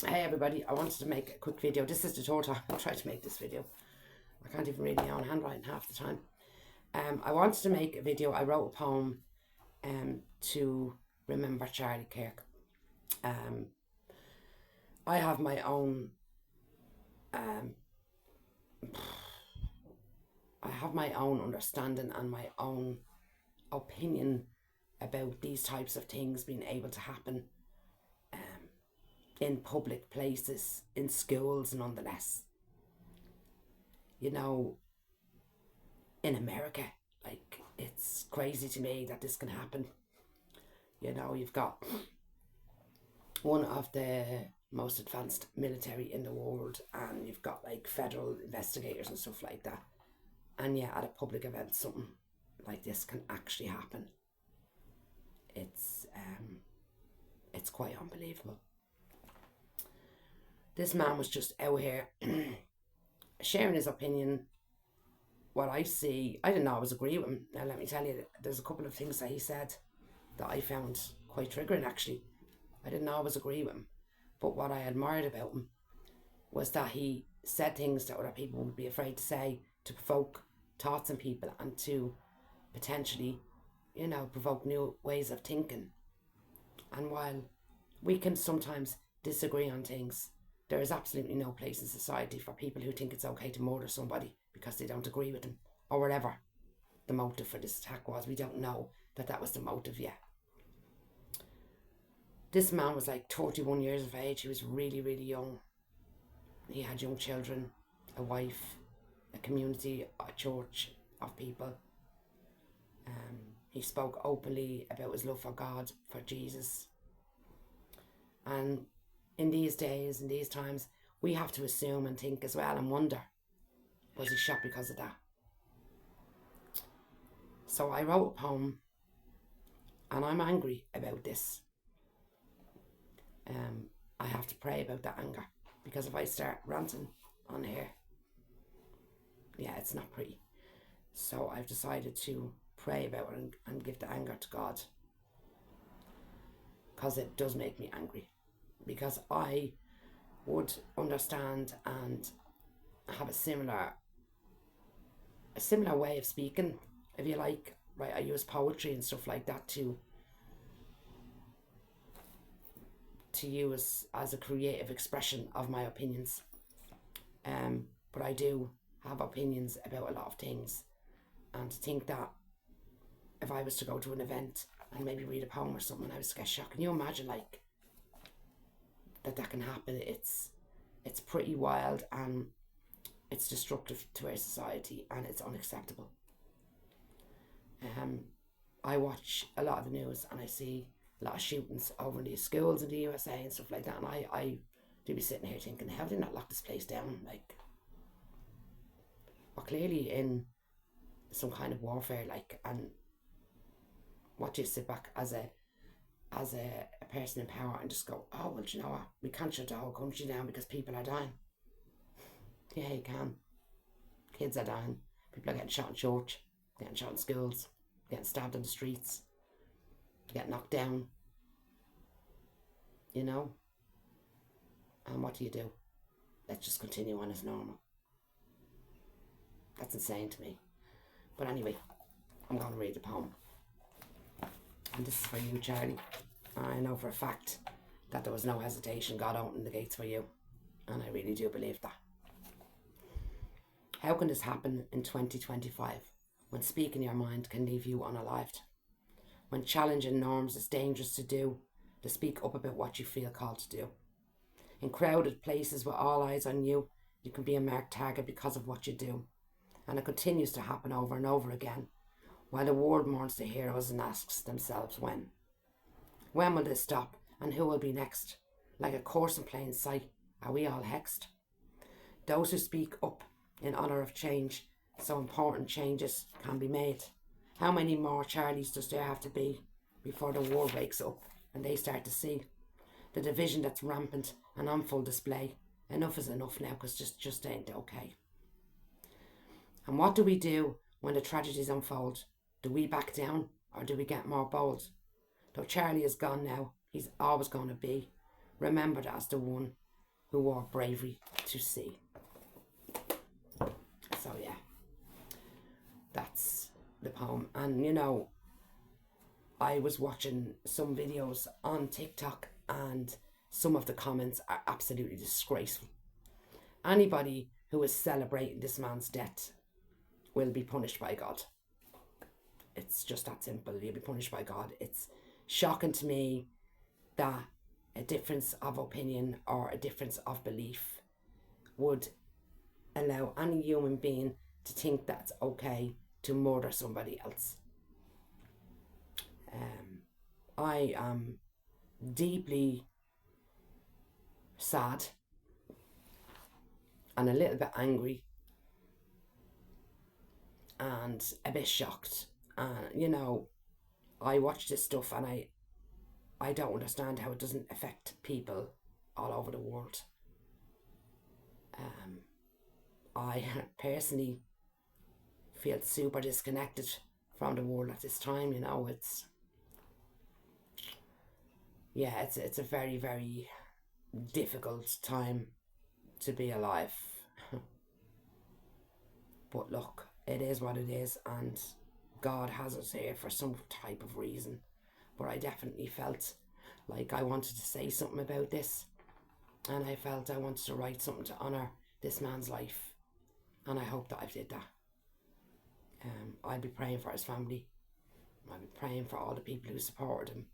Hey everybody, I wanted to make a quick video. This is the third time I tried to make this video. I can't even read my own handwriting half the time. I wanted to make a video. I wrote a poem to remember Charlie Kirk. I have my own understanding and my own opinion about these types of things being able to happen in public places, in schools nonetheless. You know, in America, like, it's crazy to me that this can happen. You know, you've got one of the most advanced military in the world, and you've got like federal investigators and stuff like that, and yeah, at a public event something like this can actually happen. It's quite unbelievable. This man was just out here sharing his opinion. What I see, I didn't always agree with him. Now let me tell you, there's a couple of things that he said that I found quite triggering actually. I didn't always agree with him. But what I admired about him was that he said things that other people would be afraid to say, to provoke thoughts in people and to potentially, you know, provoke new ways of thinking. And while we can sometimes disagree on things, there is absolutely no place in society for people who think it's okay to murder somebody because they don't agree with them, or whatever the motive for this attack was. We don't know that was the motive yet. This man was like 31 years of age. He was really, really young. He had young children, a wife, a community, a church of people. He spoke openly about his love for God, for Jesus. And in these days, in these times, we have to assume and think as well and wonder, was he shot because of that? So I wrote a poem, and I'm angry about this. I have to pray about that anger, because if I start ranting on here, yeah, it's not pretty. So I've decided to pray about it and give the anger to God, because it does make me angry, because I would understand and have a similar way of speaking, if you like, right? I use poetry and stuff like that to use as a creative expression of my opinions. But I do have opinions about a lot of things, and to think that if I was to go to an event and maybe read a poem or something, I was get shocked. Can you imagine, like, that can happen? It's pretty wild, and it's destructive to our society, and it's unacceptable. I watch a lot of the news, and I see a lot of shootings over in these schools in the USA and stuff like that, and I do be sitting here thinking, how did they not lock this place down? Like, we're clearly in some kind of warfare, like, and what do you sit back as a person in power and just go, oh, well, do you know what, we can't shut the whole country down because people are dying? Yeah, you can. Kids are dying. People are getting shot in church, getting shot in schools, getting stabbed in the streets, getting knocked down, you know. And what do? Let's just continue on as normal. That's insane to me. But anyway, I'm going to read the poem, and this is for you, Charlie. I know for a fact that there was no hesitation. God opened the gates for you, and I really do believe that. How can this happen in 2025, when speaking your mind can leave you unalived? When challenging norms is dangerous to do, to speak up about what you feel called to do. In crowded places with all eyes on you, you can be a marked target because of what you do. And it continues to happen over and over again, while the world mourns the heroes and asks themselves when. When will this stop, and who will be next? Like a course in plain sight, are we all hexed? Those who speak up in honour of change, so important changes can be made. How many more Charlies does there have to be before the world wakes up and they start to see the division that's rampant and on full display? Enough is enough now, because just ain't okay. And what do we do when the tragedies unfold? Do we back down, or do we get more bold? Though Charlie is gone now, he's always going to be remembered as the one who walk bravery to see. So yeah, that's the poem. And you know, I was watching some videos on TikTok and some of the comments are absolutely disgraceful. Anybody who is celebrating this man's death will be punished by God. It's just that simple. You'll be punished by God. It's shocking to me that a difference of opinion or a difference of belief would allow any human being to think that's okay to murder somebody else. I am deeply sad and a little bit angry and a bit shocked. And you know, I watch this stuff and I don't understand how it doesn't affect people all over the world. I personally feel super disconnected from the world at this time. You know, it's a very, very difficult time to be alive. But look, it is what it is, and God has us here for some type of reason. But I definitely felt like I wanted to say something about this, and I felt I wanted to write something to honour this man's life, and I hope that I did that. I'll be praying for his family. I'll be praying for all the people who supported him,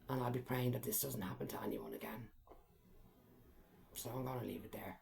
and I'll be praying that this doesn't happen to anyone again. So I'm going to leave it there.